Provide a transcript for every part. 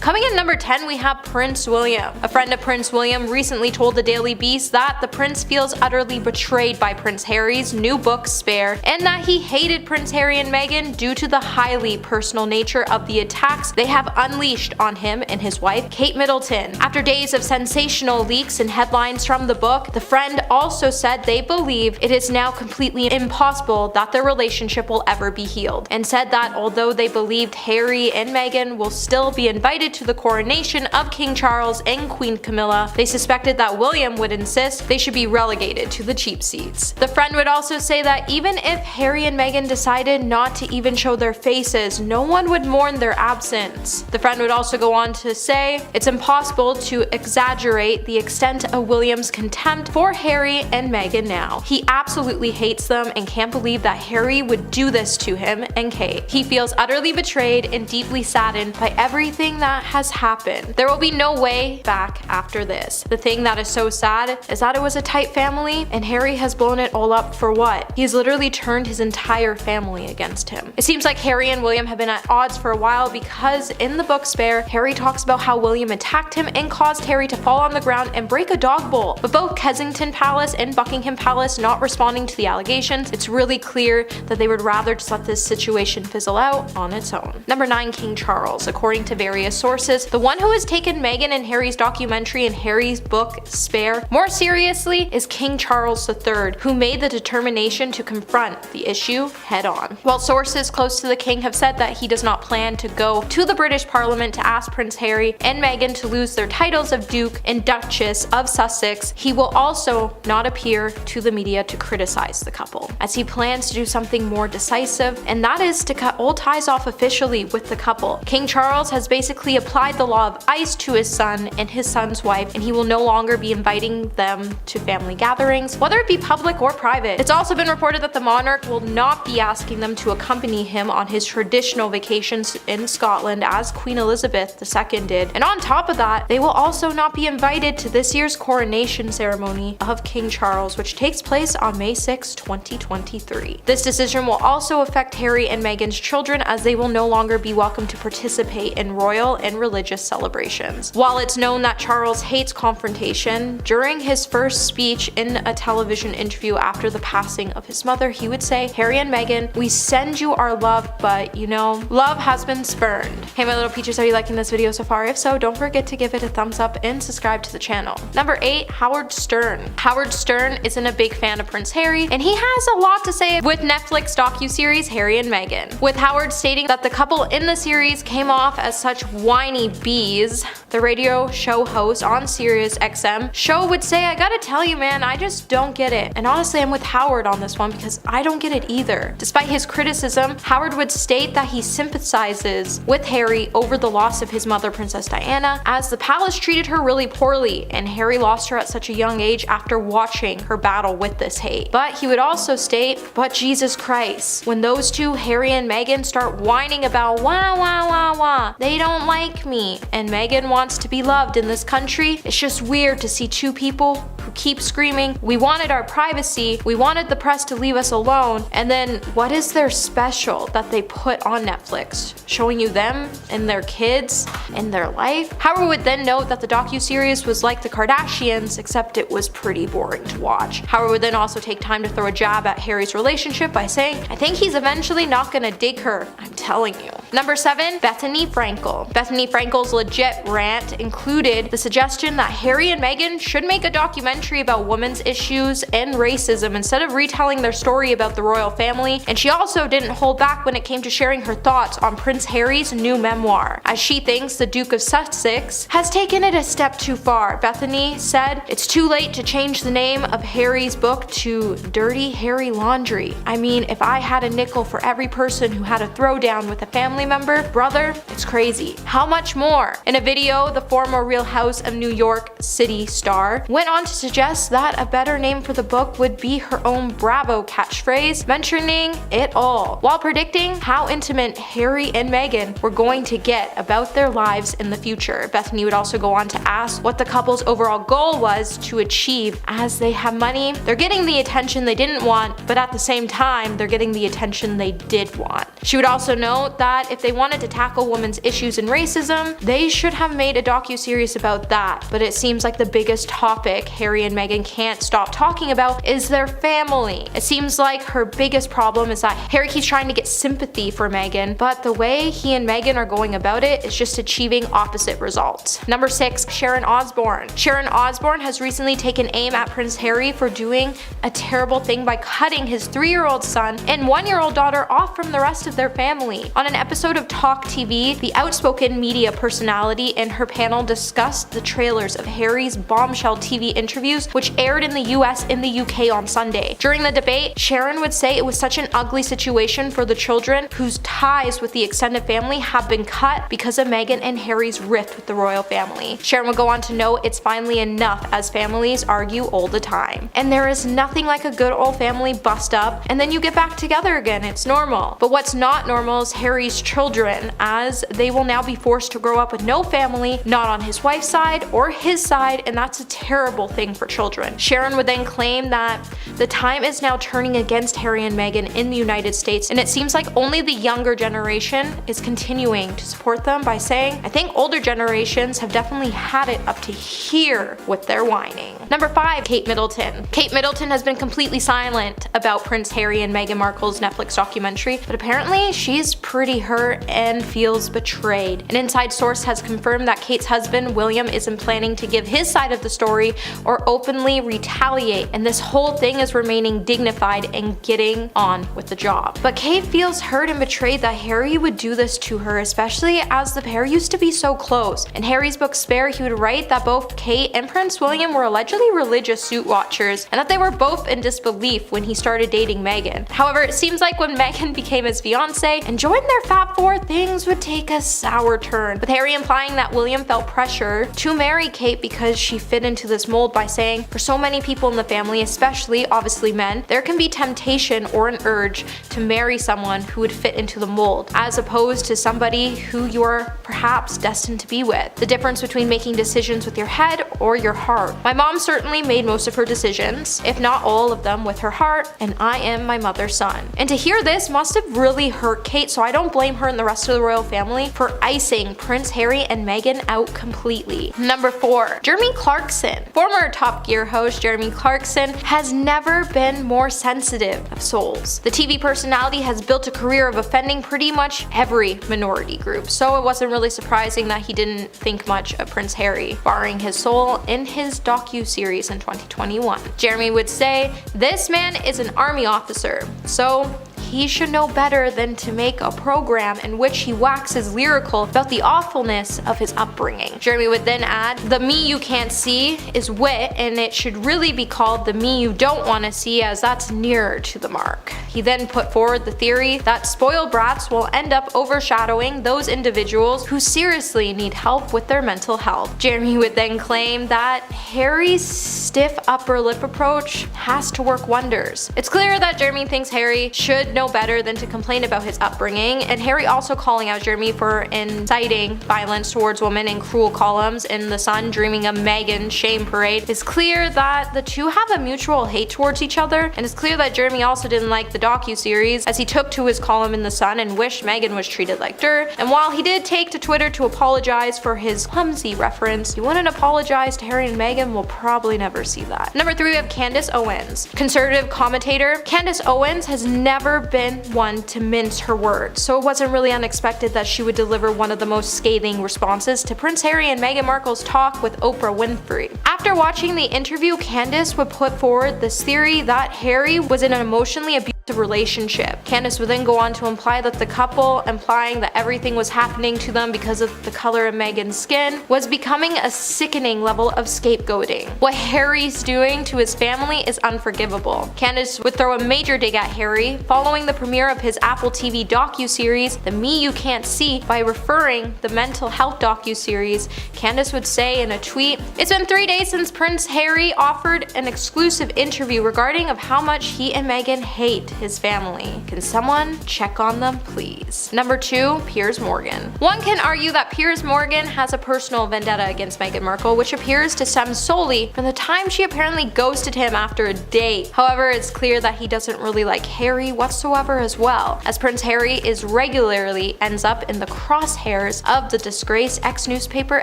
Coming in number 10, we have Prince William. A friend of Prince William recently told the Daily Beast that the prince feels utterly betrayed by Prince Harry's new book Spare, and that he hated Prince Harry and Meghan due to the highly personal nature of the attacks they have unleashed on him and his wife, Kate Middleton. After days of sensational leaks and headlines from the book, the friend also said they believe it is now completely impossible that their relationship will ever be healed, and said that although they believed Harry and Meghan will still be invited to the coronation of King Charles and Queen Camilla, they suspected that William would insist they should be relegated to the cheap seats. The friend would also say that even if Harry and Meghan decided not to even show their faces, no one would mourn their absence. The friend would also go on to say it's impossible to exaggerate the extent of William's contempt for Harry and Meghan now. He absolutely hates them and can't believe that Harry would do this to him and Kate. He feels utterly betrayed and deeply saddened by everything that has happened. There will be no way back after this. The thing that is so sad is that it was a tight family and Harry has blown it all up for what? He has literally turned his entire family against him. It seems like Harry and William have been at odds for a while because in the book Spare, Harry talks about how William attacked him and caused Harry to fall on the ground and break a dog bowl. But both Kensington Palace and Buckingham Palace not responding to the allegations, it's really clear that they would rather just let this situation fizzle out on its own. Number 9, King Charles. According to various sources, the one who has taken Meghan and Harry's documentary and Harry's book Spare more seriously is King Charles III, who made the determination to confront the issue head on. While sources close to the king have said that he does not plan to go to the British Parliament to ask Prince Harry and Meghan to lose their titles of Duke and Duchess of Sussex, he will also not appear to the media to criticize the couple, as he plans to do something more decisive, and that is to cut all ties off officially with the couple. King Charles has basically applied the law of ice to his son and his son's wife, and he will no longer be inviting them to family gatherings, whether it be public or private. It's also been reported that the monarch will not be asking them to accompany him on his traditional vacations in Scotland as Queen Elizabeth II did, and on top of that, they will also not be invited to this year's coronation ceremony of King Charles, which takes place on May 6, 2023. This decision will also affect Harry and Meghan's children, as they will no longer be welcome to participate in royal and religious celebrations. While it's known that Charles hates confrontation, during his first speech in a television interview after the passing of his mother, he would say, "Harry and Meghan, we send you our love, but you know, love has been spurned." Hey my little peaches, are you liking this video so far? If so, don't forget to give it a thumbs up and subscribe to the channel. Number 8, Howard Stern. Howard Stern isn't a big fan of Prince Harry, and he has a lot to say with Netflix docuseries Harry and Meghan, with Howard stating that the couple in the series came off as such whiny bees. The radio show host on Sirius XM show would say, "I gotta tell you man, I just don't get it." And honestly, I'm with Howard on this one because I don't get it either. Despite his criticism, Howard would state that he sympathizes with Harry over the loss of his mother, Princess Diana, as the palace treated her really poorly, and Harry lost her at such a young age after watching her battle with this hate. But he would also state, "But Jesus Christ, when those two, Harry and Meghan, start whining about wah wah wah wah, they don't like me, and Meghan wants to be loved in this country, it's just weird to see two people who keep screaming, we wanted our privacy, we wanted the press to leave us alone, and then what is their special that they put on Netflix, showing you them and their kids and their life?" Howard would then note that the docuseries was like the Kardashians, except it was pretty boring to watch. Howard would then also take time to throw a jab at Harry's relationship by saying, "I think he's eventually not gonna dig her, I'm telling you." Number 7, Bethany Frankel. Bethany Frankel's legit rant included the suggestion that Harry and Meghan should make a documentary about women's issues and racism instead of retelling their story about the royal family, and she also didn't hold back when it came to sharing her thoughts on Prince Harry's new memoir, as she thinks the Duke of Sussex has taken it a step too far. Bethany said, "It's too late to change the name of Harry's book to Dirty Harry Laundry. I mean, if I had a nickel for every person who had a throwdown with a family member, brother, it's crazy. How much more?" In a video, the former Real House of New York City star went on to suggests that a better name for the book would be her own Bravo catchphrase, mentioning it all, while predicting how intimate Harry and Meghan were going to get about their lives in the future. Bethany would also go on to ask what the couple's overall goal was to achieve. As they have money, they're getting the attention they didn't want, but at the same time, they're getting the attention they did want. She would also note that if they wanted to tackle women's issues and racism, they should have made a docuseries about that, but it seems like the biggest topic Harry and Meghan can't stop talking about is their family. It seems like her biggest problem is that Harry keeps trying to get sympathy for Meghan, but the way he and Meghan are going about it is just achieving opposite results. Number 6, Sharon Osbourne. Sharon Osbourne has recently taken aim at Prince Harry for doing a terrible thing by cutting his 3-year-old son and 1-year-old daughter off from the rest of their family. On an episode of Talk TV, the outspoken media personality in her panel discussed the trailers of Harry's bombshell TV interviews, which aired in the US and the UK on Sunday. During the debate, Sharon would say it was such an ugly situation for the children whose ties with the extended family have been cut because of Meghan and Harry's rift with the royal family. Sharon would go on to note it's finally enough as families argue all the time. And there is nothing like a good old family bust up and then you get back together again. It's normal. But what's not normal is Harry's children, as they will now be forced to grow up with no family, not on his wife's side or his side, and that's a terrible thing for children. Sharon would then claim that the time is now turning against Harry and Meghan in the United States, and it seems like only the younger generation is continuing to support them by saying, I think older generations have definitely had it up to here with their whining. Number 5, Kate Middleton. Kate Middleton has been completely silent about Prince Harry and Meghan Markle's Netflix documentary, but apparently she's pretty hurt and feels betrayed. An inside source has confirmed that Kate's husband, William, isn't planning to give his side of the story or openly retaliate, and this whole thing is remaining dignified and getting on with the job. But Kate feels hurt and betrayed that Harry would do this to her, especially as the pair used to be so close. In Harry's book Spare, he would write that both Kate and Prince William were allegedly religious suit watchers, and that they were both in disbelief when he started dating Meghan. However, it seems like when Meghan became his fiance and joined their Fab Four, things would take a sour turn, with Harry implying that William felt pressure to marry Kate because she fit into this mold by saying, for so many people in the family, especially obviously men, there can be temptation or an urge to marry someone who would fit into the mold, as opposed to somebody who you're perhaps destined to be with. The difference between making decisions with your head or your heart. My mom certainly made most of her decisions, if not all of them, with her heart, and I am my mother's son. And to hear this must have really hurt Kate, so I don't blame her and the rest of the royal family for icing Prince Harry and Meghan out completely. Number 4, Jeremy Clarkson. Former Top Gear host Jeremy Clarkson has never been more sensitive of souls. The TV personality has built a career of offending pretty much every minority group, so it wasn't really surprising that he didn't think much of Prince Harry, barring his soul in his docu-series in 2021. Jeremy would say, this man is an army officer, so he should know better than to make a program in which he waxes lyrical about the awfulness of his upbringing. Jeremy would then add, the me you can't see is wit, and it should really be called the me you don't want to see, as that's nearer to the mark. He then put forward the theory that spoiled brats will end up overshadowing those individuals who seriously need help with their mental health. Jeremy would then claim that Harry's stiff upper lip approach has to work wonders. It's clear that Jeremy thinks Harry should know better than to complain about his upbringing, and Harry also calling out Jeremy for inciting violence towards women in cruel columns in The Sun, dreaming of Meghan's shame parade. It's clear that the two have a mutual hate towards each other, and it's clear that Jeremy also didn't like the docu-series, as he took to his column in The Sun and wished Meghan was treated like dirt. And while he did take to Twitter to apologize for his clumsy reference, he wouldn't apologize to Harry and Meghan. We'll probably never see that. Number 3, we have Candace Owens. Conservative commentator Candace Owens has never been one to mince her words, so it wasn't really unexpected that she would deliver one of the most scathing responses to Prince Harry and Meghan Markle's talk with Oprah Winfrey. After watching the interview, Candace would put forward this theory that Harry was in an emotionally abusive relationship. Candace would then go on to imply that the couple, implying that everything was happening to them because of the color of Meghan's skin, was becoming a sickening level of scapegoating. What Harry's doing to his family is unforgivable. Candace would throw a major dig at Harry following the premiere of his Apple TV docu-series The Me You Can't See by referring the mental health docu-series. Candace would say in a tweet, "It's been 3 days since Prince Harry offered an exclusive interview regarding of how much he and Meghan hate his family. Can someone check on them, please?" Number 2, Piers Morgan. One can argue that Piers Morgan has a personal vendetta against Meghan Markle, which appears to stem solely from the time she apparently ghosted him after a date. However, it's clear that he doesn't really like Harry whatsoever as well, as Prince Harry is regularly ends up in the crosshairs of the disgraced ex-newspaper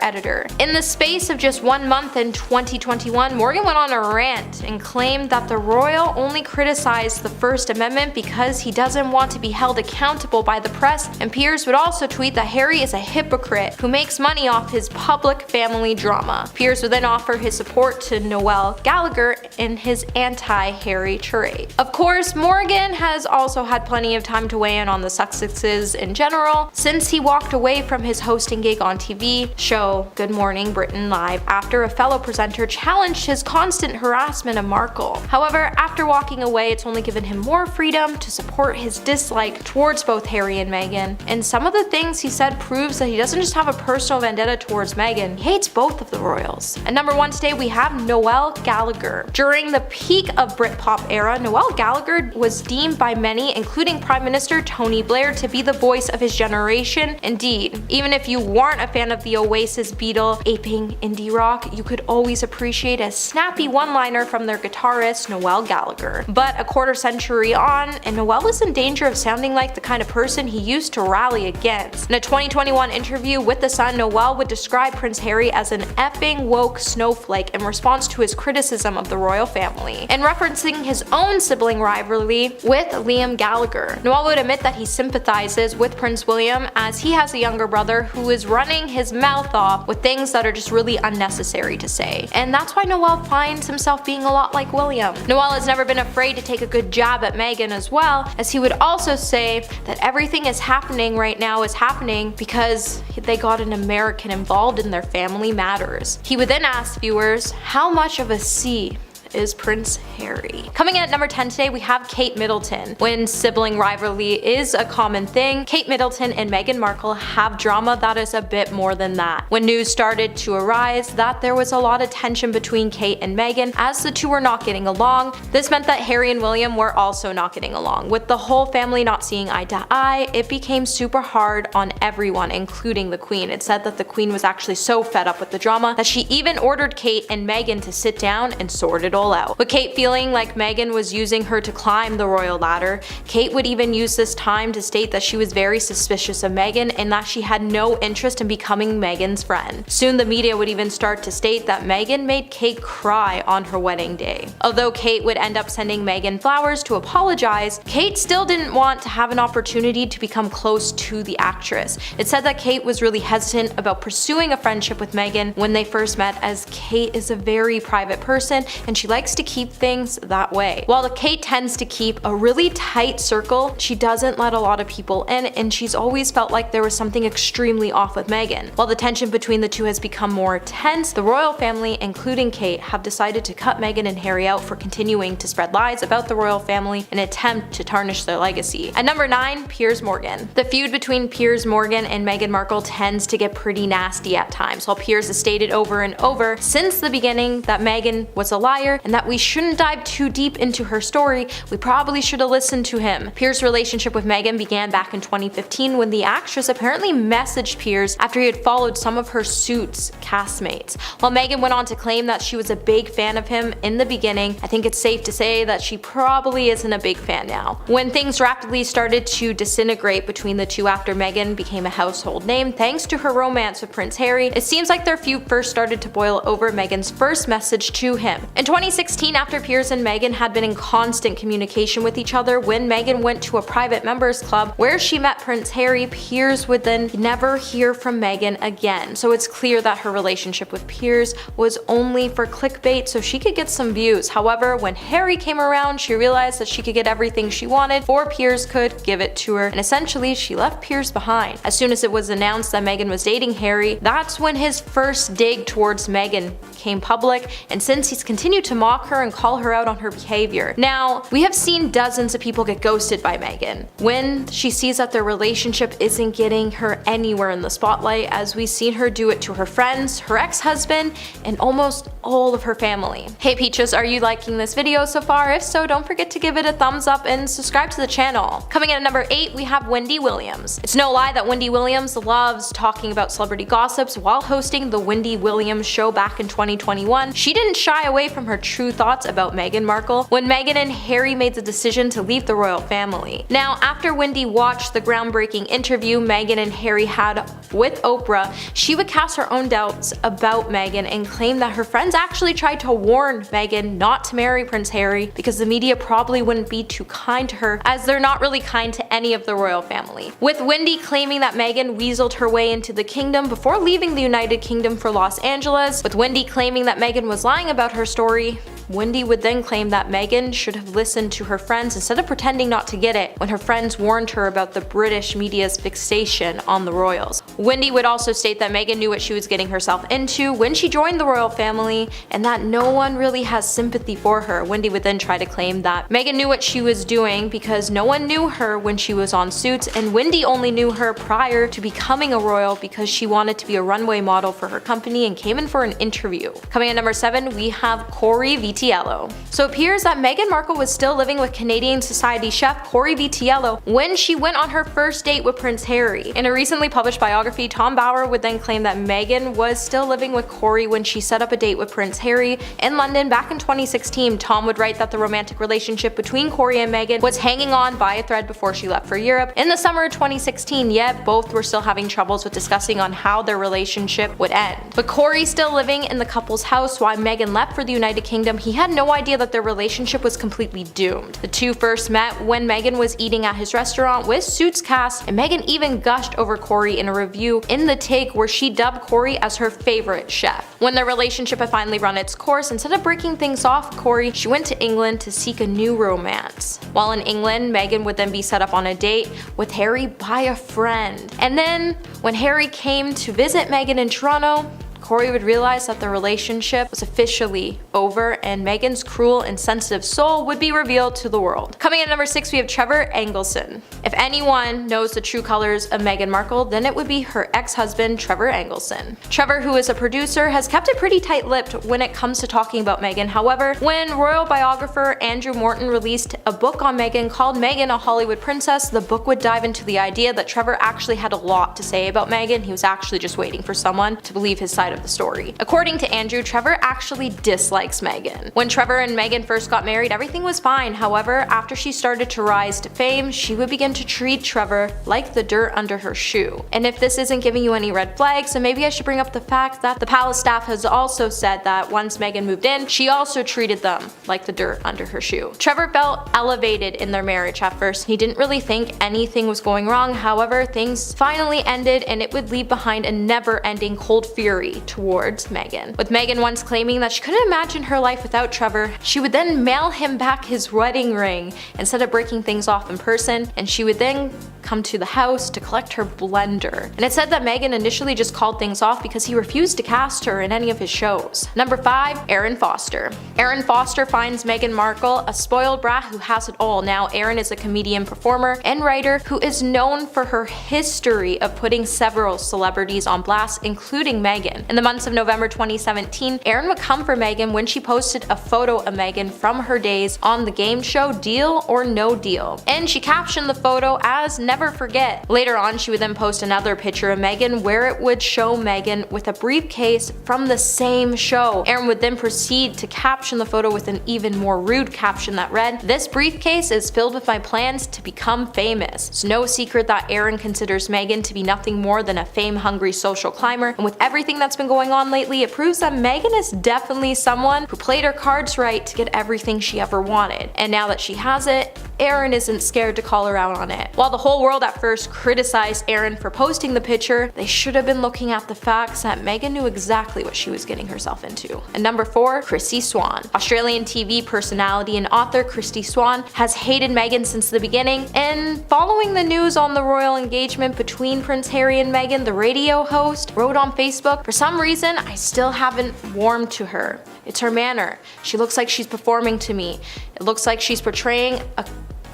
editor. In the space of just 1 month in 2021, Morgan went on a rant and claimed that the royal only criticized the First Amendment because he doesn't want to be held accountable by the press, and Piers would also tweet that Harry is a hypocrite who makes money off his public family drama. Piers would then offer his support to Noel Gallagher in his anti-Harry tirade. Of course, Morgan has also had plenty of time to weigh in on the Sussexes in general, since he walked away from his hosting gig on TV show Good Morning Britain Live after a fellow presenter challenged his constant harassment of Markle. However, after walking away, it's only given him more freedom to support his dislike towards both Harry and Meghan, and some of the things he said proves that he doesn't just have a personal vendetta towards Meghan, he hates both of the royals. At number 1 today, we have Noel Gallagher. During the peak of Britpop era, Noel Gallagher was deemed by many, including Prime Minister Tony Blair, to be the voice of his generation. Indeed, even if you weren't a fan of the Oasis Beatle aping indie rock, you could always appreciate a snappy one-liner from their guitarist Noel Gallagher. But a quarter century on, and Noel is in danger of sounding like the kind of person he used to rally against. In a 2021 interview with The Sun, Noel would describe Prince Harry as an effing woke snowflake in response to his criticism of the royal family, and referencing his own sibling rivalry with Liam Gallagher. Noel would admit that he sympathizes with Prince William, as he has a younger brother who is running his mouth off with things that are just really unnecessary to say, and that's why Noel finds himself being a lot like William. Noel has never been afraid to take a good jab at Meghan as well, as he would also say that everything is happening right now is happening because they got an American involved in their family matters. He would then ask viewers, how much of a C is Prince Harry? Coming in at number 10 today, we have Kate Middleton. When sibling rivalry is a common thing, Kate Middleton and Meghan Markle have drama that is a bit more than that. When news started to arise that there was a lot of tension between Kate and Meghan, as the two were not getting along, this meant that Harry and William were also not getting along. With the whole family not seeing eye to eye, it became super hard on everyone, including the Queen. It said that the Queen was actually so fed up with the drama that she even ordered Kate and Meghan to sit down and sort it all out. With Kate feeling like Meghan was using her to climb the royal ladder, Kate would even use this time to state that she was very suspicious of Meghan and that she had no interest in becoming Meghan's friend. Soon the media would even start to state that Meghan made Kate cry on her wedding day. Although Kate would end up sending Meghan flowers to apologize, Kate still didn't want to have an opportunity to become close to the actress. It said that Kate was really hesitant about pursuing a friendship with Meghan when they first met, as Kate is a very private person and she likes to keep things that way. While Kate tends to keep a really tight circle, she doesn't let a lot of people in, and she's always felt like there was something extremely off with Meghan. While the tension between the two has become more tense, the royal family, including Kate, have decided to cut Meghan and Harry out for continuing to spread lies about the royal family in an attempt to tarnish their legacy. At number 9, Piers Morgan. The feud between Piers Morgan and Meghan Markle tends to get pretty nasty at times. While Piers has stated over and over since the beginning that Meghan was a liar and that we shouldn't dive too deep into her story, we probably should have listened to him. Piers' relationship with Meghan began back in 2015 when the actress apparently messaged Piers after he had followed some of her Suits castmates. While Meghan went on to claim that she was a big fan of him in the beginning, I think it's safe to say that she probably isn't a big fan now. When things rapidly started to disintegrate between the two after Meghan became a household name thanks to her romance with Prince Harry, it seems like their feud first started to boil over Meghan's first message to him. In 2016, 2016, after Piers and Meghan had been in constant communication with each other, when Meghan went to a private members club where she met Prince Harry, Piers would then never hear from Meghan again. So it's clear that her relationship with Piers was only for clickbait so she could get some views. However, when Harry came around, she realized that she could get everything she wanted, or Piers could give it to her, and essentially she left Piers behind. As soon as it was announced that Meghan was dating Harry, that's when his first dig towards Meghan came public, and since he's continued to mock her and call her out on her behavior. Now, we have seen dozens of people get ghosted by Meghan when she sees that their relationship isn't getting her anywhere in the spotlight, as we've seen her do it to her friends, her ex-husband, and almost all of her family. Hey Peaches, are you liking this video so far? If so, don't forget to give it a thumbs up and subscribe to the channel. Coming in at number 8, we have Wendy Williams. It's no lie that Wendy Williams loves talking about celebrity gossips. While hosting the Wendy Williams show back in 2021, she didn't shy away from her true thoughts about Meghan Markle when Meghan and Harry made the decision to leave the royal family. Now, after Wendy watched the groundbreaking interview Meghan and Harry had with Oprah, she would cast her own doubts about Meghan and claim that her friends actually tried to warn Meghan not to marry Prince Harry because the media probably wouldn't be too kind to her, as they're not really kind to any of the royal family. With Wendy claiming that Meghan weaseled her way into the kingdom before leaving the United Kingdom for Los Angeles, with Wendy claiming that Meghan was lying about her story, Wendy would then claim that Meghan should have listened to her friends instead of pretending not to get it when her friends warned her about the British media's fixation on the royals. Wendy would also state that Meghan knew what she was getting herself into when she joined the royal family and that no one really has sympathy for her. Wendy would then try to claim that Meghan knew what she was doing because no one knew her when she was on Suits, and Wendy only knew her prior to becoming a royal because she wanted to be a runway model for her company and came in for an interview. Coming in number 7, we have Cory Vitello. So it appears that Meghan Markle was still living with Canadian society chef Cory Vitello when she went on her first date with Prince Harry. In a recently published biography, Tom Bauer would then claim that Meghan was still living with Cory when she set up a date with Prince Harry in London back in 2016. Tom would write that the romantic relationship between Cory and Meghan was hanging on by a thread before she left for Europe in the summer of 2016, yet both were still having troubles with discussing on how their relationship would end. But Cory still living in the couple's house while Meghan left for the United Kingdom, he had no idea that their relationship was completely doomed. The two first met when Meghan was eating at his restaurant with Suits cast, and Meghan even gushed over Cory in a review in The Take where she dubbed Cory as her favorite chef. When their relationship had finally run its course, instead of breaking things off Cory, she went to England to seek a new romance. While in England, Meghan would then be set up on a date with Harry by a friend. And then, when Harry came to visit Meghan in Toronto, Cory would realize that the relationship was officially over and Meghan's cruel and sensitive soul would be revealed to the world. Coming in at number 6, we have Trevor Engelson. If anyone knows the true colors of Meghan Markle, then it would be her ex-husband Trevor Engelson. Trevor, who is a producer, has kept it pretty tight-lipped when it comes to talking about Meghan. However, when royal biographer Andrew Morton released a book on Meghan called Meghan, a Hollywood Princess, the book would dive into the idea that Trevor actually had a lot to say about Meghan. He was actually just waiting for someone to believe his side of the story. According to Andrew, Trevor actually dislikes Meghan. When Trevor and Meghan first got married, everything was fine. However, after she started to rise to fame, she would begin to treat Trevor like the dirt under her shoe. And if this isn't giving you any red flags, then maybe I should bring up the fact that the palace staff has also said that once Meghan moved in, she also treated them like the dirt under her shoe. Trevor felt elevated in their marriage at first. He didn't really think anything was going wrong. However, things finally ended and it would leave behind a never-ending cold fury towards Meghan. With Meghan once claiming that she couldn't imagine her life without Trevor, she would then mail him back his wedding ring instead of breaking things off in person, and she would then come to the house to collect her blender. And it said that Meghan initially just called things off because he refused to cast her in any of his shows. Number 5, Erin Foster. Erin Foster finds Meghan Markle a spoiled brat who has it all. Now, Erin is a comedian, performer, and writer who is known for her history of putting several celebrities on blast, including Meghan. In the months of November 2017, Erin would come for Meghan when she posted a photo of Meghan from her days on the game show Deal or No Deal. And she captioned the photo as never forget. Later on, she would then post another picture of Meghan where it would show Meghan with a briefcase from the same show. Aaron would then proceed to caption the photo with an even more rude caption that read, "This briefcase is filled with my plans to become famous." It's no secret that Aaron considers Meghan to be nothing more than a fame-hungry social climber, and with everything that's been going on lately, it proves that Meghan is definitely someone who played her cards right to get everything she ever wanted. And now that she has it, Aaron isn't scared to call her out on it. While the whole world at first criticized Aaron for posting the picture, they should have been looking at the facts that Meghan knew exactly what she was getting herself into. And number 4, Chrissy Swan. Australian TV personality and author Chrissy Swan has hated Meghan since the beginning, and following the news on the royal engagement between Prince Harry and Meghan, the radio host wrote on Facebook, "For some reason, I still haven't warmed to her. It's her manner. She looks like she's performing to me. It looks like she's portraying a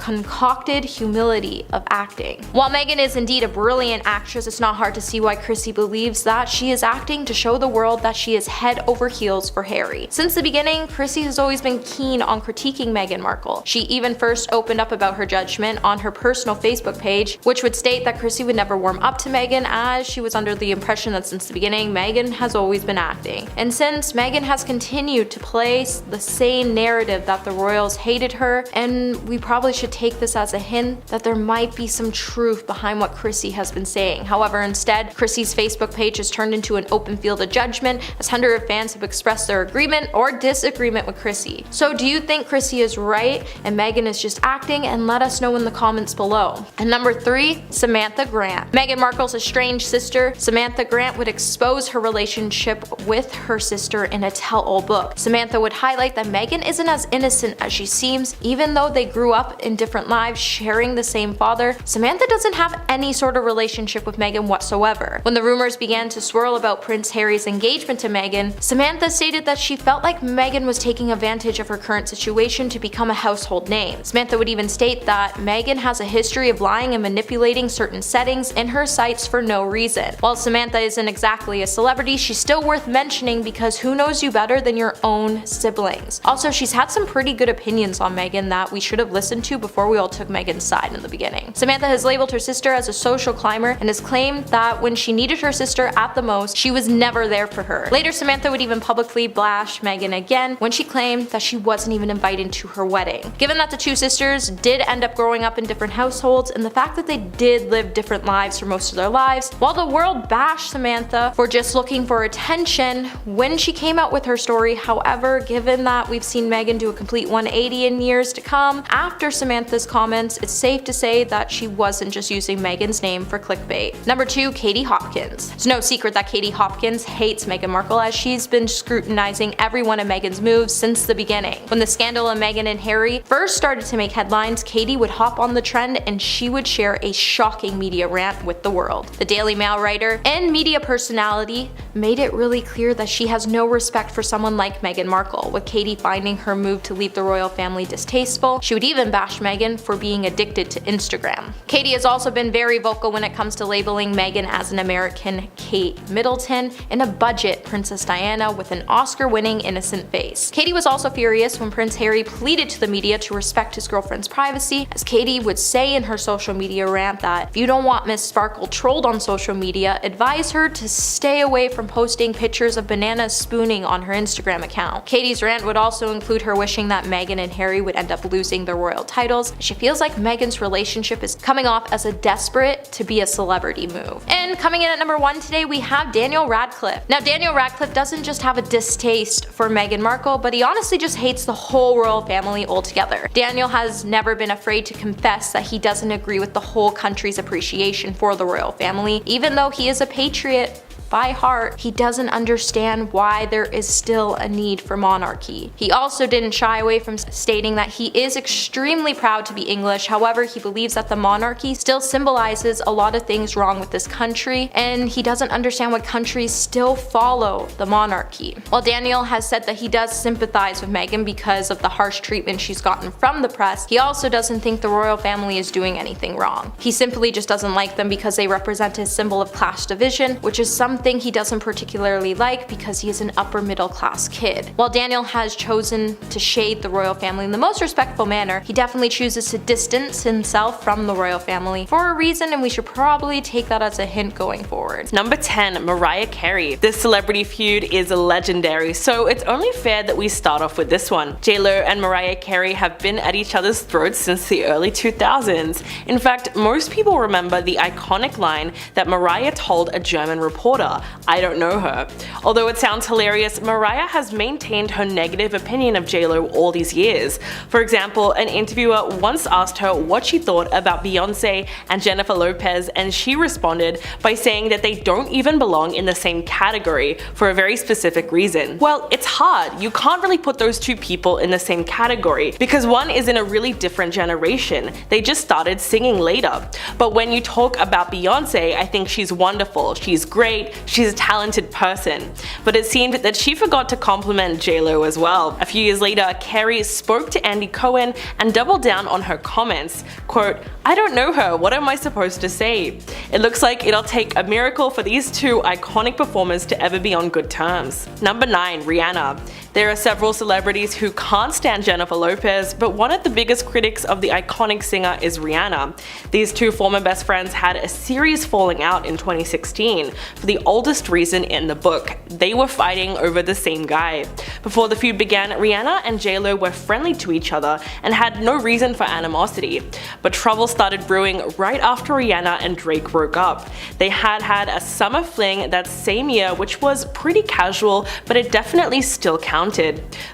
concocted humility of acting." While Meghan is indeed a brilliant actress, it's not hard to see why Chrissy believes that she is acting to show the world that she is head over heels for Harry. Since the beginning, Chrissy has always been keen on critiquing Meghan Markle. She even first opened up about her judgment on her personal Facebook page, which would state that Chrissy would never warm up to Meghan, as she was under the impression that since the beginning, Meghan has always been acting. And since Meghan has continued to play the same narrative that the royals hated her, and we probably should take this as a hint that there might be some truth behind what Chrissy has been saying. However, instead, Chrissy's Facebook page has turned into an open field of judgment, as hundreds of fans have expressed their agreement or disagreement with Chrissy. So do you think Chrissy is right and Meghan is just acting? And let us know in the comments below. And number 3, Samantha Grant. Meghan Markle's estranged sister, Samantha Grant, would expose her relationship with her sister in a tell-all book. Samantha would highlight that Meghan isn't as innocent as she seems, even though they grew up in different lives sharing the same father. Samantha doesn't have any sort of relationship with Meghan whatsoever. When the rumors began to swirl about Prince Harry's engagement to Meghan, Samantha stated that she felt like Meghan was taking advantage of her current situation to become a household name. Samantha would even state that Meghan has a history of lying and manipulating certain settings in her sites for no reason. While Samantha isn't exactly a celebrity, she's still worth mentioning because who knows you better than your own siblings. Also, she's had some pretty good opinions on Meghan that we should have listened to before we all took Meghan's side in the beginning. Samantha has labeled her sister as a social climber and has claimed that when she needed her sister at the most, she was never there for her. Later, Samantha would even publicly bash Meghan again when she claimed that she wasn't even invited to her wedding. Given that the two sisters did end up growing up in different households and the fact that they did live different lives for most of their lives, while the world bashed Samantha for just looking for attention when she came out with her story, however, given that we've seen Meghan do a complete 180 in years to come after Samantha's comments, it's safe to say that she wasn't just using Meghan's name for clickbait. Number 2, Katie Hopkins. It's no secret that Katie Hopkins hates Meghan Markle, as she's been scrutinizing every one of Meghan's moves since the beginning. When the scandal of Meghan and Harry first started to make headlines, Katie would hop on the trend and she would share a shocking media rant with the world. The Daily Mail writer and media personality made it really clear that she has no respect for someone like Meghan Markle, with Katie finding her move to leave the royal family distasteful. She would even bash Meghan for being addicted to Instagram. Katie has also been very vocal when it comes to labeling Meghan as an American Kate Middleton and a budget Princess Diana with an Oscar-winning innocent face. Katie was also furious when Prince Harry pleaded to the media to respect his girlfriend's privacy, as Katie would say in her social media rant that if you don't want Miss Sparkle trolled on social media, advise her to stay away from posting pictures of bananas spooning on her Instagram account. Katie's rant would also include her wishing that Meghan and Harry would end up losing their royal titles. She feels like Meghan's relationship is coming off as a desperate to be a celebrity move. And coming in at number 1 today, we have Daniel Radcliffe. Now, Daniel Radcliffe doesn't just have a distaste for Meghan Markle, but he honestly just hates the whole royal family altogether. Daniel has never been afraid to confess that he doesn't agree with the whole country's appreciation for the royal family. Even though he is a patriot by heart, he doesn't understand why there is still a need for monarchy. He also didn't shy away from stating that he is extremely proud to be English. However, he believes that the monarchy still symbolizes a lot of things wrong with this country, and he doesn't understand why countries still follow the monarchy. While Daniel has said that he does sympathize with Meghan because of the harsh treatment she's gotten from the press, he also doesn't think the royal family is doing anything wrong. He simply just doesn't like them because they represent a symbol of class division, which is something something he doesn't particularly like because he is an upper middle class kid. While Daniel has chosen to shade the royal family in the most respectful manner, he definitely chooses to distance himself from the royal family for a reason, and we should probably take that as a hint going forward. Number 10. Mariah Carey. This celebrity feud is legendary, so it's only fair that we start off with this one. J-Lo and Mariah Carey have been at each other's throats since the early 2000s. In fact, most people remember the iconic line that Mariah told a German reporter, "I don't know her." Although it sounds hilarious, Mariah has maintained her negative opinion of J-Lo all these years. For example, an interviewer once asked her what she thought about Beyonce and Jennifer Lopez, and she responded by saying that they don't even belong in the same category for a very specific reason. Well, it's hard. You can't really put those two people in the same category because one is in a really different generation. They just started singing later. But when you talk about Beyonce, I think she's wonderful, she's great, she's a talented person. But it seemed that she forgot to compliment J-Lo as well. A few years later, Carey spoke to Andy Cohen and doubled down on her comments. Quote, "I don't know her, what am I supposed to say?" It looks like it'll take a miracle for these two iconic performers to ever be on good terms. Number 9. Rihanna. There are several celebrities who can't stand Jennifer Lopez, but one of the biggest critics of the iconic singer is Rihanna. These two former best friends had a serious falling out in 2016 for the oldest reason in the book. They were fighting over the same guy. Before the feud began, Rihanna and J-Lo were friendly to each other and had no reason for animosity. But trouble started brewing right after Rihanna and Drake broke up. They had a summer fling that same year, which was pretty casual, but it definitely still counted.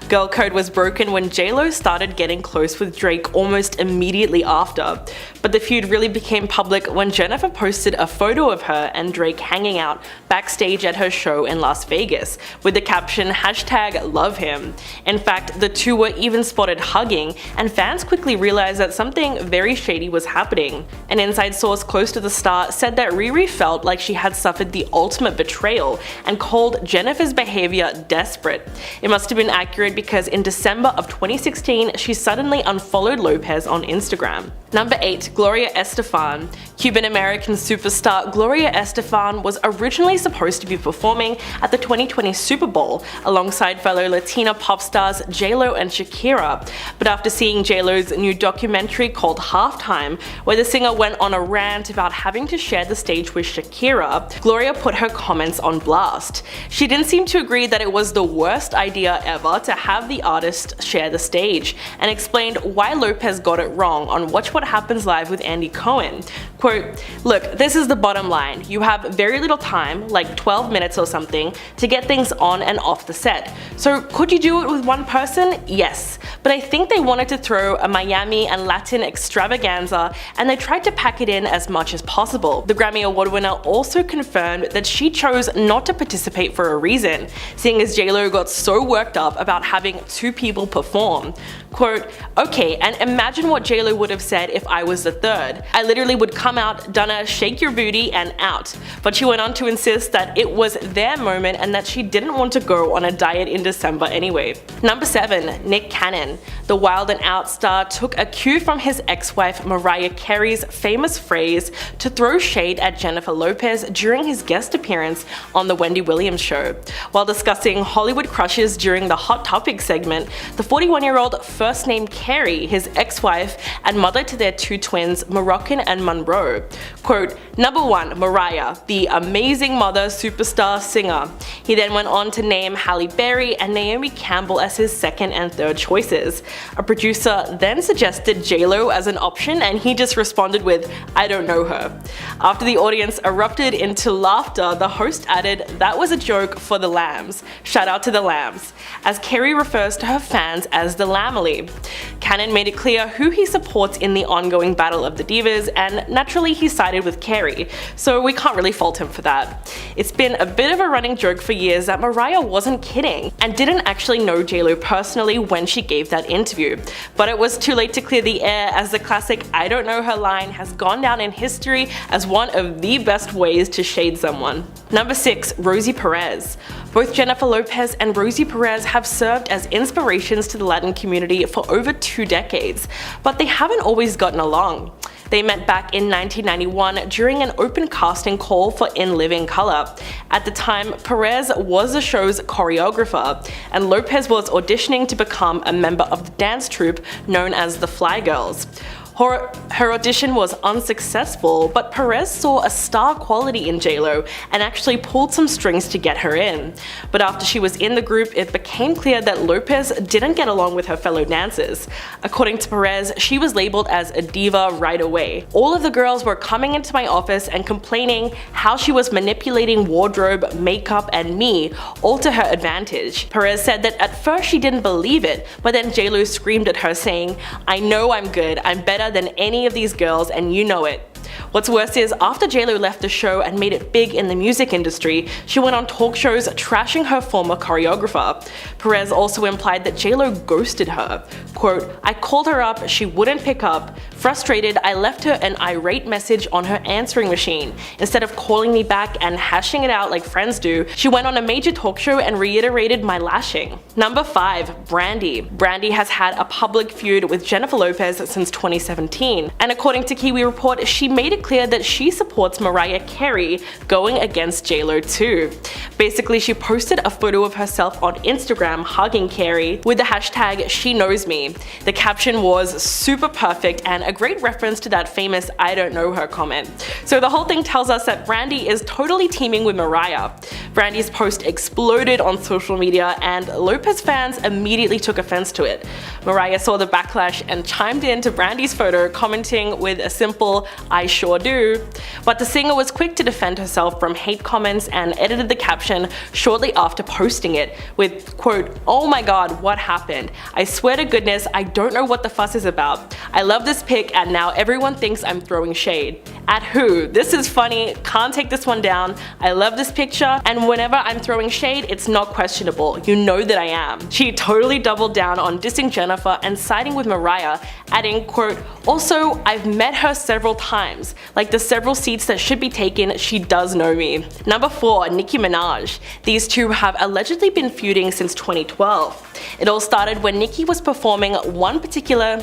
Girl code was broken when J-Lo started getting close with Drake almost immediately after. But the feud really became public when Jennifer posted a photo of her and Drake hanging out backstage at her show in Las Vegas with the caption #LoveHim. In fact, the two were even spotted hugging, and fans quickly realized that something very shady was happening. An inside source close to the star said that Riri felt like she had suffered the ultimate betrayal and called Jennifer's behavior desperate. It must have been accurate because in December of 2016, she suddenly unfollowed Lopez on Instagram. Number 8. Gloria Estefan. Cuban-American superstar Gloria Estefan was originally supposed to be performing at the 2020 Super Bowl alongside fellow Latina pop stars J-Lo and Shakira. But after seeing J-Lo's new documentary called Halftime, where the singer went on a rant about having to share the stage with Shakira, Gloria put her comments on blast. She didn't seem to agree that it was the worst idea ever to have the artist share the stage, and explained why Lopez got it wrong on Watch What Happens Live with Andy Cohen. Quote, "Look, this is the bottom line. You have very little time, like 12 minutes or something, to get things on and off the set. So could you do it with one person? Yes. But I think they wanted to throw a Miami and Latin extravaganza, and they tried to pack it in as much as possible." The Grammy Award winner also confirmed that she chose not to participate for a reason, seeing as J-Lo got so worked up about having two people perform. Quote, "Okay, and imagine what J-Lo would have said if I was the third. I literally would come out, done a shake your booty and out." But she went on to insist that it was their moment and that she didn't want to go on a diet in December anyway. Number 7. Nick Cannon. The Wild 'N Out star took a cue from his ex-wife Mariah Carey's famous phrase to throw shade at Jennifer Lopez during his guest appearance on The Wendy Williams Show. While discussing Hollywood crushes during the Hot Topic segment, the 41-year-old first named Carey, his ex-wife and mother to their two twins, Moroccan and Monroe. Quote, "Number 1, Mariah, the amazing mother, superstar, singer." He then went on to name Halle Berry and Naomi Campbell as his second and third choices. A producer then suggested J-Lo as an option, and he just responded with, "I don't know her." After the audience erupted into laughter, the host added, "That was a joke for the lambs. Shout out to the lambs," as Carey refers to her fans as the Lamely. Cannon made it clear who he supports in the ongoing battle of the divas, and naturally he sided with Carey, so we can't really fault him for that. It's been a bit of a running joke for years that Mariah wasn't kidding and didn't actually know J-Lo personally when she gave that interview, but it was too late to clear the air, as the classic "I don't know her" line has gone down in history as one of the best ways to shade someone. Number 6. Rosie Perez. Both Jennifer Lopez and Rosie Perez have served as inspirations to the Latin community for over 2 decades, but they haven't always gotten along. They met back in 1991 during an open casting call for In Living Color. At the time, Perez was the show's choreographer, and Lopez was auditioning to become a member of the dance troupe known as the Fly Girls. Her audition was unsuccessful, but Perez saw a star quality in JLo and actually pulled some strings to get her in. But after she was in the group, it became clear that Lopez didn't get along with her fellow dancers. According to Perez, she was labeled as a diva right away. All of the girls were coming into my office and complaining how she was manipulating wardrobe, makeup, and me, all to her advantage. Perez said that at first she didn't believe it, but then JLo screamed at her saying, "I know I'm good, I'm better than any of these girls and you know it." What's worse is, after JLo left the show and made it big in the music industry, she went on talk shows trashing her former choreographer. Perez also implied that JLo ghosted her. Quote, "I called her up, she wouldn't pick up. Frustrated, I left her an irate message on her answering machine. Instead of calling me back and hashing it out like friends do, she went on a major talk show and reiterated my lashing." Number 5. Brandy. Brandy has had a public feud with Jennifer Lopez since 2017, and according to Kiwi Report, she made it clear that she supports Mariah Carey going against JLo too. Basically, she posted a photo of herself on Instagram hugging Carey with the hashtag #SheKnowsMe. The caption was super perfect and a great reference to that famous "I don't know her" comment. So the whole thing tells us that Brandy is totally teaming with Mariah. Brandy's post exploded on social media and Lopez fans immediately took offense to it. Mariah saw the backlash and chimed in to Brandy's photo, commenting with a simple "I sure do." But the singer was quick to defend herself from hate comments and edited the caption shortly after posting it with, quote, "Oh my god, what happened? I swear to goodness, I don't know what the fuss is about. I love this pic and now everyone thinks I'm throwing shade. At who? This is funny, can't take this one down. I love this picture and whenever I'm throwing shade, it's not questionable. You know that I am." She totally doubled down on dissing Jennifer and siding with Mariah, adding, quote, "Also, I've met her several times. Like the several seats that should be taken, she does know me." Number 4. Nicki Minaj. These two have allegedly been feuding since 2012. It all started when Nicki was performing on one particular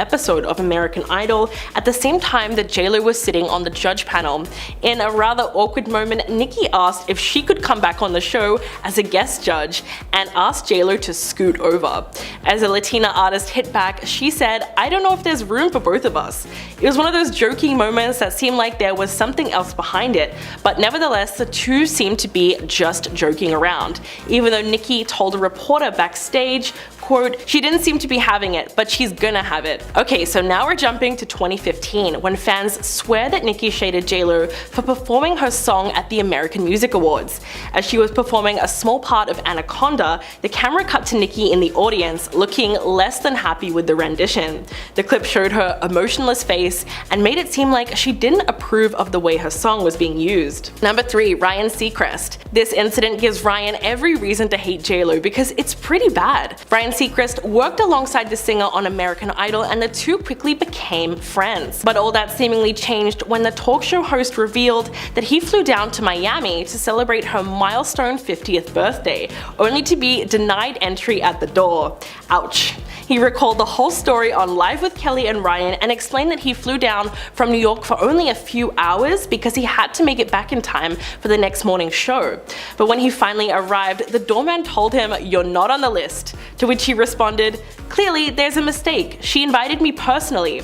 episode of American Idol at the same time that JLo was sitting on the judge panel. In a rather awkward moment, Nicki asked if she could come back on the show as a guest judge and asked JLo to scoot over. As a Latina artist hit back, she said, "I don't know if there's room for both of us." It was one of those joking moments that seemed like there was something else behind it, but nevertheless the two seemed to be just joking around, even though Nicki told a reporter backstage, quote, "She didn't seem to be having it, but she's gonna have it." Okay, so now we're jumping to 2015, when fans swear that Nicki shaded JLo for performing her song at the American Music Awards. As she was performing a small part of Anaconda, the camera cut to Nicki in the audience looking less than happy with the rendition. The clip showed her emotionless face and made it seem like she didn't approve of the way her song was being used. Number 3. Ryan Seacrest. This incident gives Ryan every reason to hate JLo because it's pretty bad. Ryan Seacrest worked alongside the singer on American Idol and the two quickly became friends. But all that seemingly changed when the talk show host revealed that he flew down to Miami to celebrate her milestone 50th birthday, only to be denied entry at the door. Ouch. He recalled the whole story on Live with Kelly and Ryan and explained that he flew down from New York for only a few hours because he had to make it back in time for the next morning's show. But when he finally arrived, the doorman told him, "You're not on the list," to which he responded, "Clearly, there's a mistake. She invited me personally."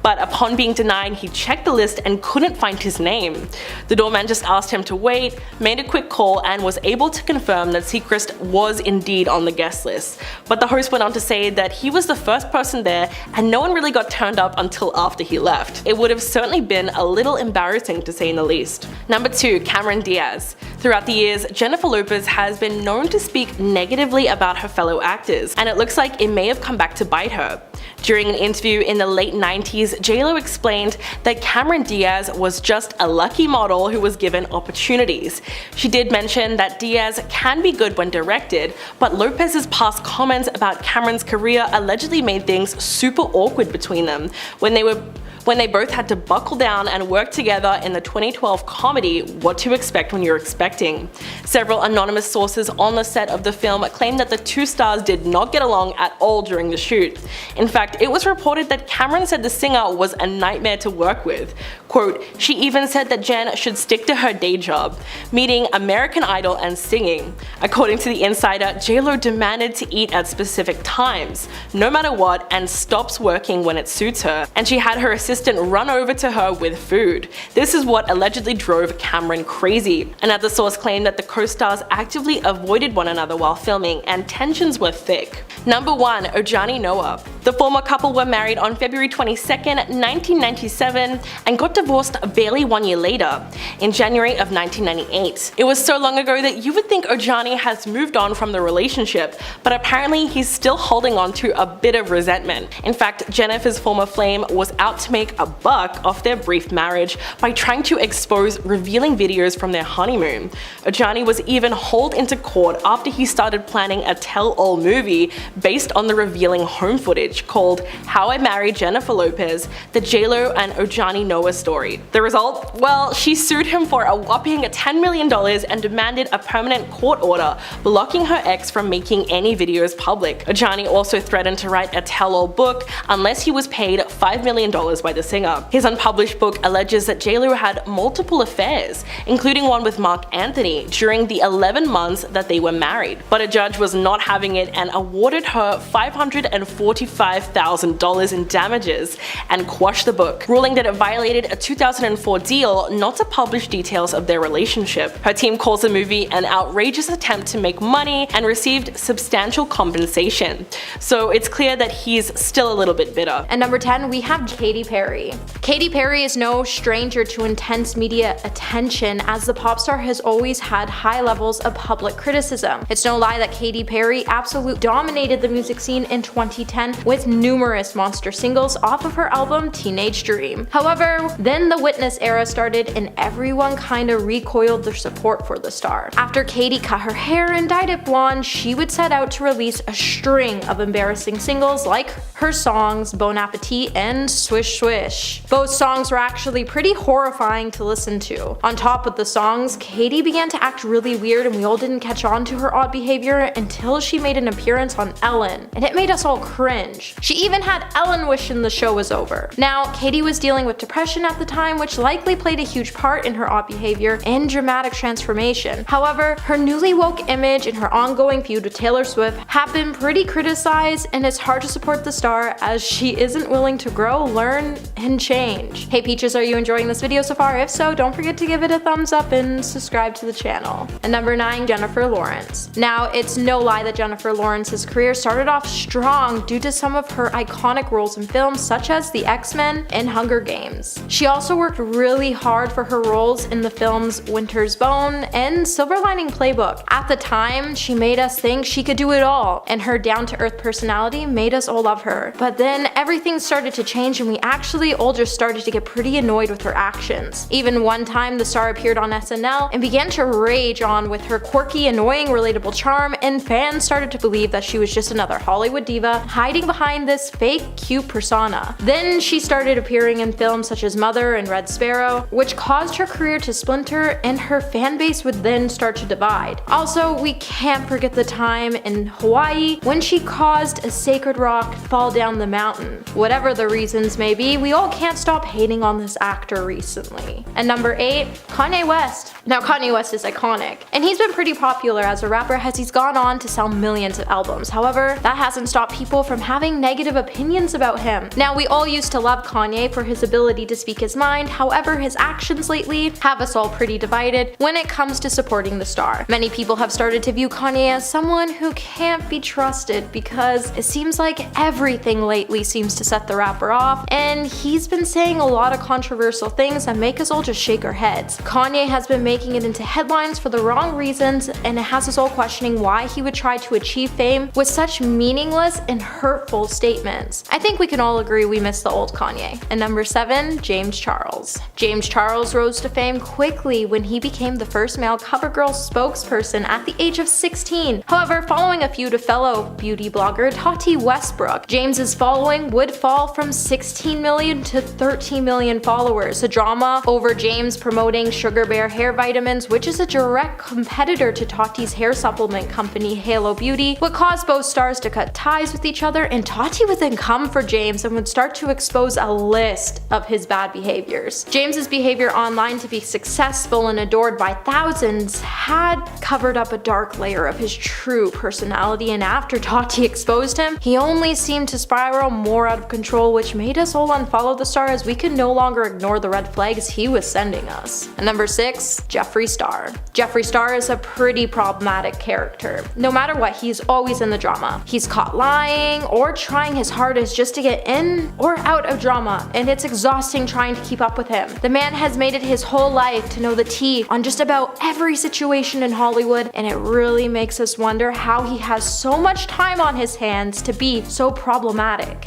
But upon being denied, he checked the list and couldn't find his name. The doorman just asked him to wait, made a quick call, and was able to confirm that Seacrest was indeed on the guest list. But the host went on to say that he was the first person there and no one really got turned up until after he left. It would have certainly been a little embarrassing to say in the least. Number 2. Cameron Diaz. Throughout the years, Jennifer Lopez has been known to speak negatively about her fellow actors, and it looks like it may have come back to bite her. During an interview in the late 90s, JLo explained that Cameron Diaz was just a lucky model who was given opportunities. She did mention that Diaz can be good when directed, but Lopez's past comments about Cameron's career allegedly made things super awkward between them when they were when they both had to buckle down and work together in the 2012 comedy What to Expect When You're Expecting. Several anonymous sources on the set of the film claim that the two stars did not get along at all during the shoot. In fact, it was reported that Cameron said the singer was a nightmare to work with. Quote, she even said that Jen should stick to her day job, meaning American Idol and singing. According to The Insider, J-Lo demanded to eat at specific times, no matter what, and stops working when it suits her, and she had her assistant run over to her with food. This is what allegedly drove Cameron crazy. Another source claimed that the co-stars actively avoided one another while filming, and tensions were thick. Number 1. Ojani Noah. The former couple were married on February 22nd, 1997, and got divorced barely 1 year later, in January of 1998. It was so long ago that you would think Ojani has moved on from the relationship, but apparently he's still holding on to a bit of resentment. In fact, Jennifer's former flame was out to make a buck off their brief marriage by trying to expose revealing videos from their honeymoon. Ojani was even hauled into court after he started planning a tell-all movie based on the revealing home footage called How I Married Jennifer Lopez, the J-Lo and Ojani Noah story. The result? Well, she sued him for a whopping $10 million and demanded a permanent court order blocking her ex from making any videos public. Ojani also threatened to write a tell-all book unless he was paid $5 million by the singer. His unpublished book alleges that J-Lo had multiple affairs, including one with Mark Anthony, during the 11 months that they were married. But a judge was not having it and awarded her $545,000 in damages and quashed the book, ruling that it violated a 2004 deal not to publish details of their relationship. Her team calls the movie an outrageous attempt to make money and received substantial compensation. So it's clear that he's still a little bit bitter. And number 10, we have Katy Perry. Katy Perry is no stranger to intense media attention, as the pop star has always had high levels of public criticism. It's no lie that Katy Perry absolutely dominated the music scene in 2010 with numerous monster singles off of her album Teenage Dream. However, then the Witness era started and everyone kinda recoiled their support for the star. After Katy cut her hair and dyed it blonde, she would set out to release a string of embarrassing singles like her songs Bon Appetit and Swish Swish. Both songs were actually pretty horrifying to listen to. On top of the songs, Katy began to act really weird and we all didn't catch on to her odd behavior until she made an appearance on Ellen, and it made us all cringe. She even had Ellen wishing the show was over. Now, Katy was dealing with depression at the time, which likely played a huge part in her odd behavior and dramatic transformation. However, her newly woke image and her ongoing feud with Taylor Swift have been pretty criticized, and it's hard to support the star as she isn't willing to grow, learn, and change. Hey Peaches, are you enjoying this video so far? If so, don't forget to give it a thumbs up and subscribe to the channel. And number 9, Jennifer Lawrence. Now, it's no lie that Jennifer Lawrence's career started off strong due to some of her iconic roles in films such as The X-Men and Hunger Games. She also worked really hard for her roles in the films Winter's Bone and Silver Lining Playbook. At the time, she made us think she could do it all, and her down-to-earth personality made us all love her. But then everything started to change and we actually all just started to get pretty annoyed with her actions. Even one time, the star appeared on SNL and began to rage on with her quirky, annoying, relatable charm, and fans started to believe that she was just another Hollywood diva hiding behind this fake cute persona. Then she started appearing in films such as Mother and Red Sparrow, which caused her career to splinter and her fan base would then start to divide. Also, we can't forget the time in Hawaii when she caused a sacred rock fall down the mountain. Whatever the reasons may be, we all can't stop hating on this actor recently. And number 8, Kanye West. Now, Kanye West is iconic, and he's been pretty popular as a rapper as he's gone on to sell millions of albums. However, that hasn't stopped people from having negative opinions about him. Now, we all used to love Kanye for his ability to speak his mind, however, his actions lately have us all pretty divided when it comes to supporting the star. Many people have started to view Kanye as someone who can't be trusted because it seems like everything lately seems to set the rapper off, and he's been saying a lot of controversial things that make us all just shake our heads. Kanye has been making it into headlines for the wrong reasons, and it has us all questioning why he would try to achieve fame with such meaningless and hurtful statements. I think we can all agree we miss the old Kanye. And number 7, James Charles. James Charles rose to fame quickly when he became the first male CoverGirl spokesperson at the age of 16. However, following a feud with fellow beauty blogger Tati Westbrook, James James's following would fall from 16 million to 13 million followers. The drama over James promoting Sugar Bear hair vitamins, which is a direct competitor to Tati's hair supplement company Halo Beauty, would cause both stars to cut ties with each other, and Tati would then come for James and would start to expose a list of his bad behaviors. James's behavior online to be successful and adored by thousands had covered up a dark layer of his true personality, and after Tati exposed him, he only seemed to spiral more out of control, which made us all unfollow the star as we could no longer ignore the red flags he was sending us. And number 6, Jeffree Star. Jeffree Star is a pretty problematic character. No matter what, he's always in the drama. He's caught lying or trying his hardest just to get in or out of drama, and it's exhausting trying to keep up with him. The man has made it his whole life to know the tea on just about every situation in Hollywood, and it really makes us wonder how he has so much time on his hands to be so problematic.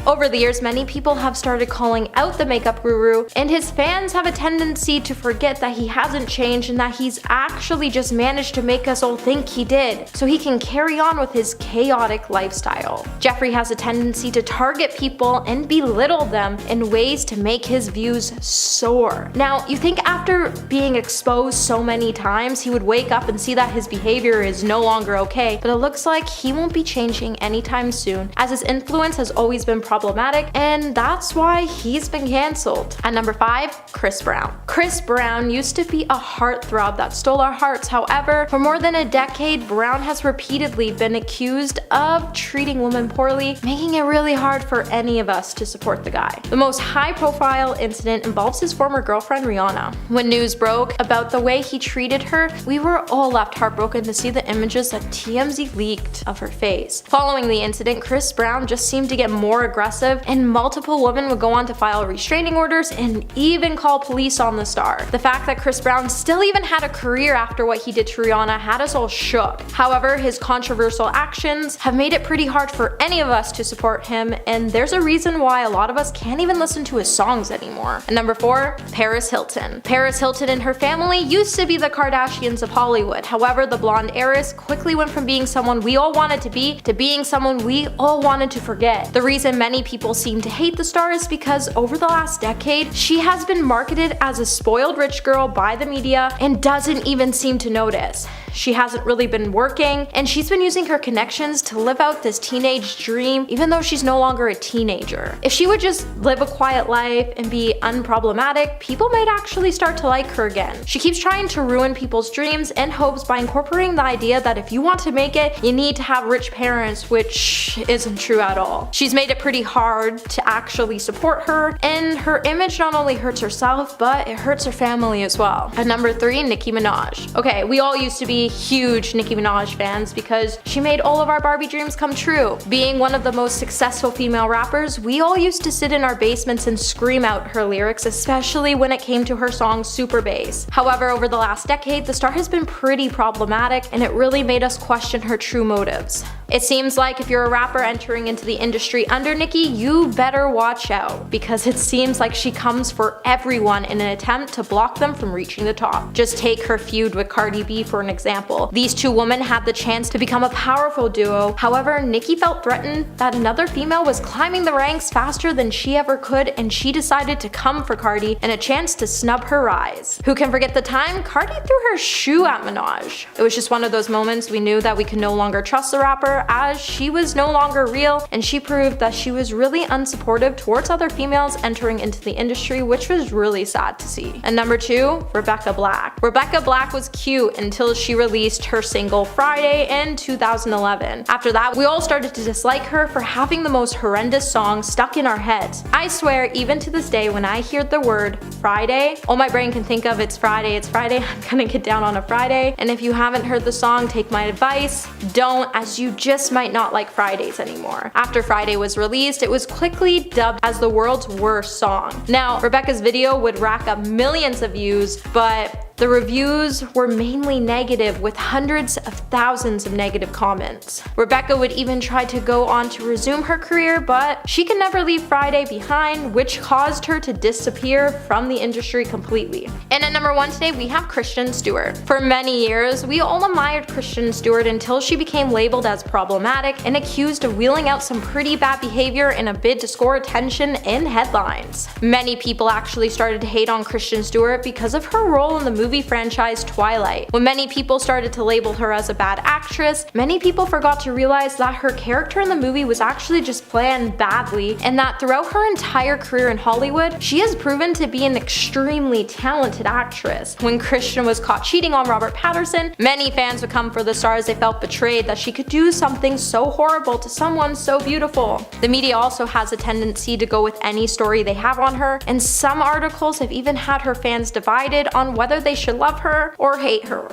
Over the years, many people have started calling out the makeup guru, and his fans have a tendency to forget that he hasn't changed and that he's actually just managed to make us all think he did, so he can carry on with his chaotic lifestyle. Jeffree has a tendency to target people and belittle them in ways to make his views soar. Now, you think after being exposed so many times, he would wake up and see that his behavior is no longer okay, but it looks like he won't be changing anytime soon, as his influence has always been problematic, and that's why he's been cancelled. At number 5, Chris Brown. Chris Brown used to be a heartthrob that stole our hearts. However, for more than a decade, Brown has repeatedly been accused of treating women poorly, making it really hard for any of us to support the guy. The most high-profile incident involves his former girlfriend Rihanna. When news broke about the way he treated her, we were all left heartbroken to see the images that TMZ leaked of her face. Following the incident, Chris Brown just seemed to get more aggressive, and multiple women would go on to file restraining orders and even call police on the star. The fact that Chris Brown still even had a career after what he did to Rihanna had us all shook. However, his controversial actions have made it pretty hard for any of us to support him, and there's a reason why a lot of us can't even listen to his songs anymore. And number 4, Paris Hilton. Paris Hilton and her family used to be the Kardashians of Hollywood. However, the blonde heiress quickly went from being someone we all wanted to be being someone we all wanted to forget. The reason many people seem to hate the star is because over the last decade, she has been marketed as a spoiled rich girl by the media and doesn't even seem to notice. She hasn't really been working, and she's been using her connections to live out this teenage dream even though she's no longer a teenager. If she would just live a quiet life and be unproblematic, people might actually start to like her again. She keeps trying to ruin people's dreams and hopes by incorporating the idea that if you want to make it, you need to have rich parents, which isn't true at all. She's made it pretty hard to actually support her, and her image not only hurts herself, but it hurts her family as well. At number 3, Nicki Minaj. Okay, we all used to be huge Nicki Minaj fans because she made all of our Barbie dreams come true. Being one of the most successful female rappers, we all used to sit in our basements and scream out her lyrics, especially when it came to her song Super Bass. However, over the last decade, the star has been pretty problematic, and it really made us question her true motives. It seems like if you're a rapper entering into the industry under Nicki, you better watch out, because it seems like she comes for everyone in an attempt to block them from reaching the top. Just take her feud with Cardi B for an example. These two women had the chance to become a powerful duo. However, Nicki felt threatened that another female was climbing the ranks faster than she ever could, and she decided to come for Cardi in a chance to snub her rise. Who can forget the time Cardi threw her shoe at Minaj? It was just one of those moments we knew that we could no longer trust the rapper, as she was no longer real, and she proved that she was really unsupportive towards other females entering into the industry, which was really sad to see. And number 2, Rebecca Black. Rebecca Black was cute until she released her single Friday in 2011. After that, we all started to dislike her for having the most horrendous song stuck in our heads. I swear, even to this day, when I hear the word Friday, all my brain can think of it's Friday, I'm gonna get down on a Friday. And if you haven't heard the song, take my advice, don't, as you just might not like Fridays anymore. After Friday was released, it was quickly dubbed as the world's worst song. Now, Rebecca's video would rack up millions of views, but The reviews were mainly negative, with hundreds of thousands of negative comments. Rebecca would even try to go on to resume her career, but she could never leave Friday behind, which caused her to disappear from the industry completely. And at number 1 today, we have Kristen Stewart. For many years, we all admired Kristen Stewart until she became labeled as problematic and accused of wheeling out some pretty bad behavior in a bid to score attention in headlines. Many people actually started to hate on Kristen Stewart because of her role in the movie franchise Twilight. When many people started to label her as a bad actress, many people forgot to realize that her character in the movie was actually just planned badly, and that throughout her entire career in Hollywood, she has proven to be an extremely talented actress. When Kristen was caught cheating on Robert Pattinson, many fans would come for the star as they felt betrayed that she could do something so horrible to someone so beautiful. The media also has a tendency to go with any story they have on her, and some articles have even had her fans divided on whether they should love her or hate her.